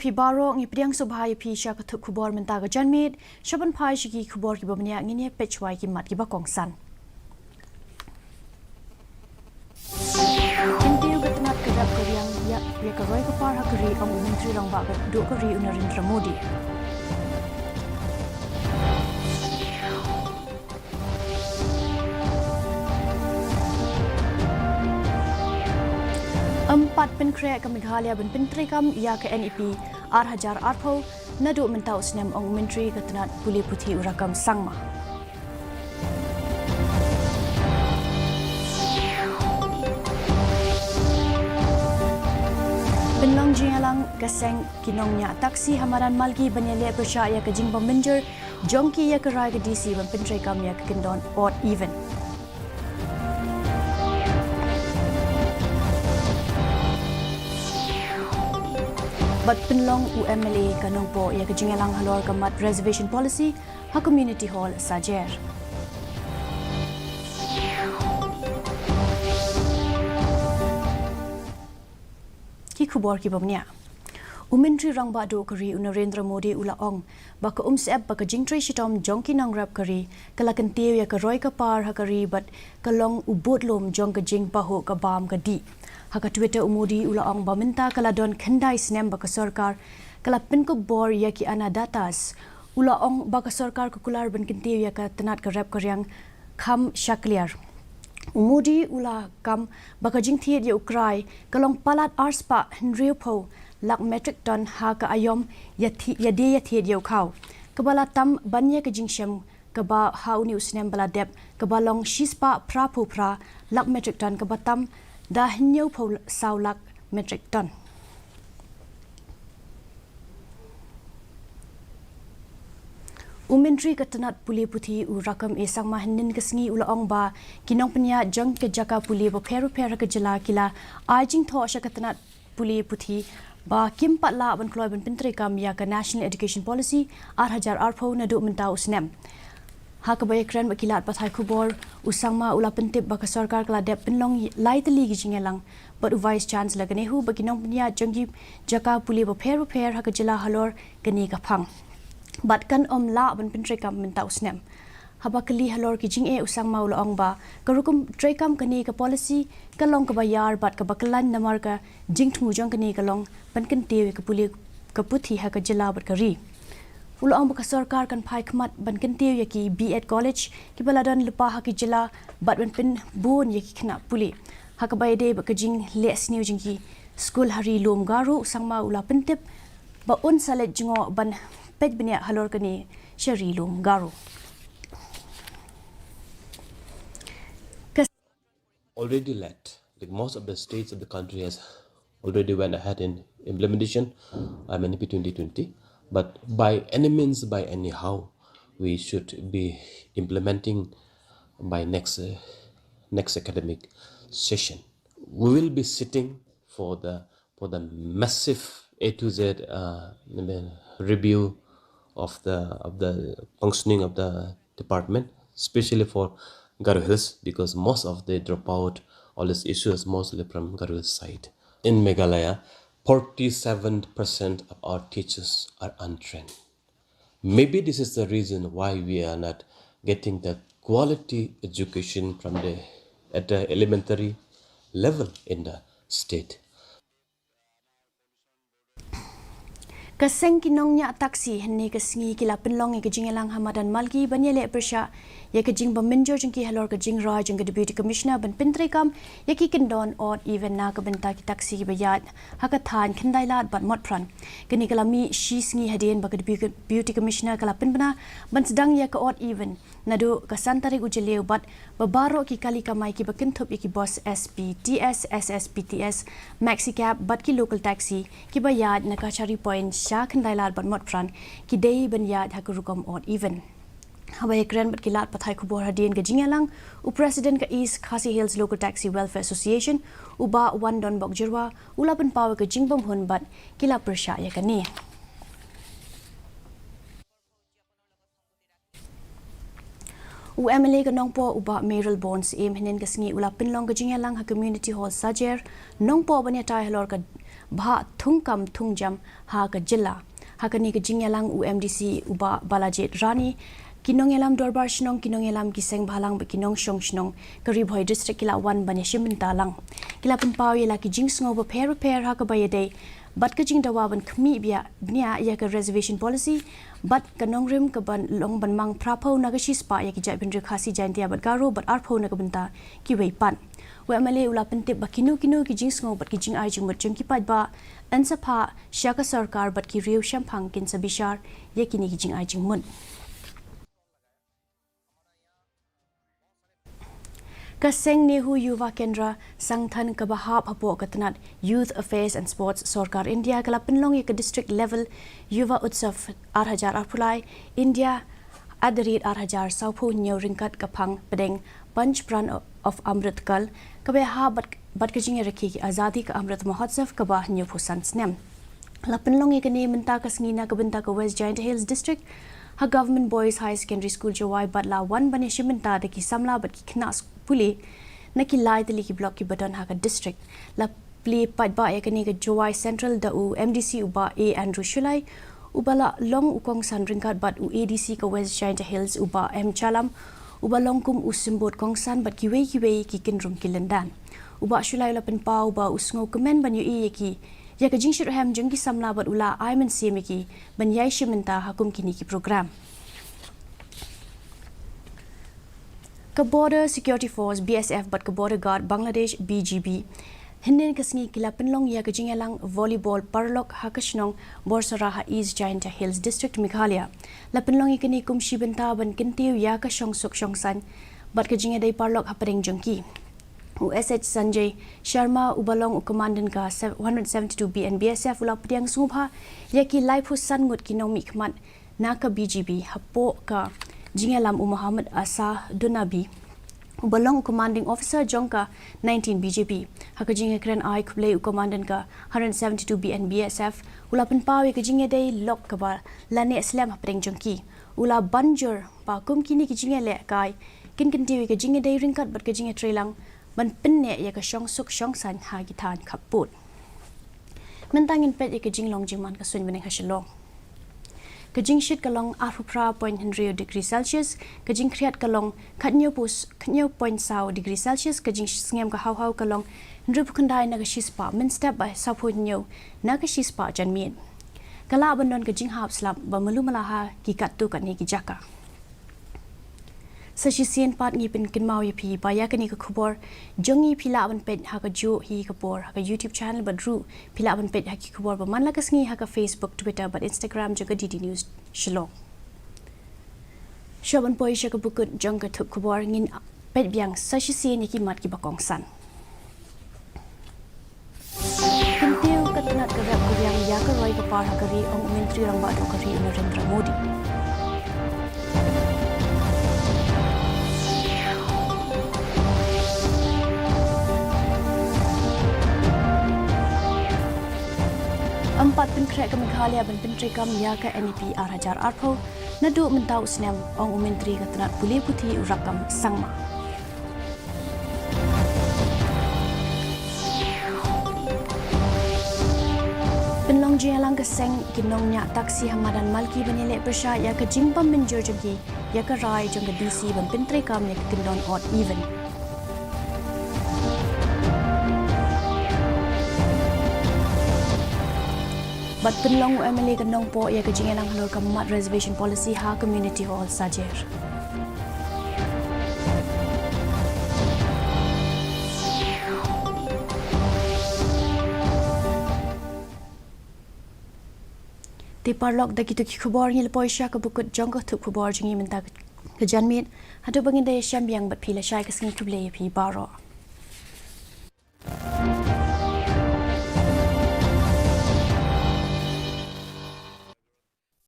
phi baro ngi priang subhai phi sha ka thuk khubor menta ga janmit shaban phai shi ki khubor ki bomnya ngi ne pechwai ki mat ki ba kongsan kintiu ga tnat ka dab kariang ya ka roi ka par ha kari ang mentri rang ba ga do ka ri Narendra Modi empat penkrek ke Meghalaya ben pentri kam ya ke NEP Hajar Arpho nadu mentau snem ong menteri ke tenat puli puthi urakam sangma benlong jingalang kaseng kinongnya taksi hamaran malgi banyale percaya ke jing pembenjer jongki ya ke rai ke DC ben pentri kam ya ke kendon odd even Bat penlong UMLA kanong po ya kejingalang halor kamat reservation policy ha community hall sajer. Ki khubor ki bomnya. Umentri rang ba do kari Narendra Modi ulaong baka umsep baka jingtri shitom jongki nang rap kari kala kentiu ya ka roi ka par ha kari bat kalong ubut lom jong ka jing paho ka bam ka di. Haka Twitter umudi ulaong baminta kala don kendai snem baka sarkar kala pinko bor ya ki ana datas ulaong baka sarkar kukular ban kentiu ya ka tenat ka rap karyang kham shakliar umudi ula kam baka jingthiet ya ukrai kalong palat arspa henry po lak metric ton ha ka ayom ya de ya thiet ya khau kabala tam banya ka jingshem kaba hauni usnem bala dep kabalong shispa prapu pra lak metric ton kabatam dah hinyau pau saulak metric ton. Umentri ketenat puli puthi urakam esang mahanin kesengi ulaong ba kinong penya jang ke jaka puli ba peru ke jela kila ajing tho sya ketenat puli puthi ba kimpat la ban kloi ban pentri kam ya ke National Education Policy Hajar Arpho na du mentau snem. Hak bayakran bakilat pathai khubor usangma ula pentip baka sarkar kala dep penlong lai teli gi jingelang but vice chancellor ganehu baginong punya janggi jaka puli ba pher hak jila halor gani ka phang bat kan la ban pentri kam mentau snem habakali halor ki jinge usangma ula ong ba karukum trekam kani ka policy kalong ka bayar bat ka bakalan namar ka jingthmu jong kani kalong pankan tewe ka puli ka puthi hak jila bat kari Ulang baka sarkar kan pai khmat ban kentiu ya ki B.Ed College ki baladon lupa ha ki jela bat ban pen bon ya ki khna puli ha ka bai de baka jing les new jing ki school hari lom garu sangma ula pentip ba un salet jingo ban pej benya halor kani shari lom garu already led like most of the states of the country has already went ahead in implementation NEP 2020. But by any means, by anyhow, we should be implementing by next academic session. We will be sitting for the massive A to Z review of the functioning of the department, especially for Garo Hills, because most of the dropout, all these issues mostly from Garo Hills side. In Meghalaya, 47% of our teachers are untrained. Maybe this is the reason why we are not getting the quality education at the elementary level in the state. Kaseng kinongnya taksi henne kesengi kila penlong ke jingelang hamadan malgi banyele persya ya ke jing pembenjo jengki halor ke jing raj jeng deputy commissioner ban pentri kam ya ki kendon odd even na ke benta ki taksi ki bayat hakathan kendailat bat motpran kini kalami shi sengi hadien ba ke deputy commissioner kala penbena ban sedang ya ke odd even nadu kasantari ujeleu bat babaro ki kali kamai ki bakenthop ya ki boss SPTS SSPTS maxi cab bat ki local taxi ki bayat na ka chari point sha kendailat ban motpran ki dei ban yat hakurukom odd even Habai kren bat kilat pathai khubor hadien ke jingalang u president ka East Khasi Hills Local Taxi Welfare Association uba wan don bok jirwa ulapan pawe ke jingbom hun bat kila persya ya kani UMLA ka nongpo uba Meryl Bonds hinin kesengi ula pinlong ka jingalang ha community hall sajer nongpo banya tai halor ka bha thungkam thungjam ha ka jilla ha ka ni ka jingyalang UMDC uba balajet rani kinong elam dorbar shnong kinong elam kiseng bhalang ba kinong shong shnong kari bhoi district kila 1 bane shiminta lang kila pun pawi la ki jing sngo ba pair ha ka bayade bat ka jing dawa ban khmi bia nia ya ka reservation policy bat kanong rim ka ban long ban mang prapo nagashi spa ya ki jai bin khasi jantia bat garo bat arpho na ka banta ki wei pan we amale ula pente ba kinu ki jing sngo bat ki jing ai jing mut jing ki pat ba ansapha shaka sarkar bat ki riu shampang kin sabishar ye kini ki jing ai jing mun Kaseng Nehu Yuva Kendra Sangthan Kabahap Hapo Katanat Youth Affairs and Sports Sorkar India kala penlong ke district level Yuva Utsav 8000 Arpulai India Adarit 8000 Saupu Nyo Ringkat Kapang Pedeng Panch Pran of Amrit Kal kabe ha bat kajing rakhi Azadi ka Amrit Mahotsav kabah Nyo Pusan Snem la penlong ke ni menta kasngina ka benta ka West Giant Hills district ha government boys high secondary school jawai batla 1 bane shiminta de ki samla bat ki knas puli naki lai tali ki block ki badan ha ka district la pli pat ba ya kani ka jawai central da u MDC uba A Andrew Shulai ubala long ukong san ringkat bat u ADC ka West Giant Hills uba M Chalam uba long kum usimbot kong san bat ki wei ki kinrum ki lendan uba Shulai la pen pau ba usngo komen ban yu e ki ya ka jingshir ham jengki samla bat ula aiman semiki ban yai shiminta hakum kini ki program ka border security force BSF bat ka border guard Bangladesh BGB hinden kasngi kila penlong ya ka jingelang volleyball parlok hakashnong borsara East Giant Hills district Meghalaya la penlong ikani kum shibenta ban kintiu ya ka shong suk shong san bat ka jingedai parlok hapadeng jengki USH Sanjay Sharma ubalong komandan ka 172B and BSF ula pediang sungupha yaki laipu sangut kinomi khmat naka BGB hapo ka jingelam Muhammad Asa Dunabi ubalong commanding officer jongka 19 BGB haka jinge kren ai kble komandan ka 172B and BSF ula penpawi ka jinge dei lok ka ba lane islam hapeng jongki ula banjur pa kum kini ki jinge le kai kin tiwi ka jinge dei ringkat bat ka jinge trelang ban penne ya ka shong suk shong san ha gi than khaput mentangin pet ya ka jinglong jingman ka sun bene hashalong ka jingshit kalong afupra 0.1 degree celsius ka jingkriat kalong khatnyo point saw degree celsius ka jing sngem ka haw kalong nrup khandai na ka shispa min step by sapunyo na ka shispa janmin kala bandon ka jinghap slap ba malumala ha ki kattu kan ni ki jaka Sashisien part ngi pin kinmau ya pi ba ya kani ka khubor jongi phila ban pet ha ka jo hi ka por ha ka YouTube channel badru phila ban pet ha ki khubor ba manla kasngi ha ka Facebook Twitter ba Instagram jaga DD News shilo Shaban poi shaka bukut jong ka thuk khubor ngin pet biang sashisien ki mat ki bakong san Kintiu katanat ka rap biang ya ka roi ka par ha ka ri ong mentri rang ba do ka ri Narendra Modi Empat penkrek ke Meghalaya dan pentrikam ya ke NEP Arhajar Arpo nadu mentau snem ong menteri ketenat pulih putih urakam sangma. Penlong jelang keseng kinongnya taksi hamadan malki benilek persya ya ke jimpam menjur jengki ya ke rai jeng ke DC dan pentrikam ya ke kendon odd even. Bat penlong UMLA kenong po ya kejingan ang halor kamat reservation policy ha community hall sajer. Di parlok da kitu ki khubor ngil poisha ka bukut jongko tu khubor jingi menta ke janmit hatu bangin da syambiang bat phila shai ka singi kuble pi baro.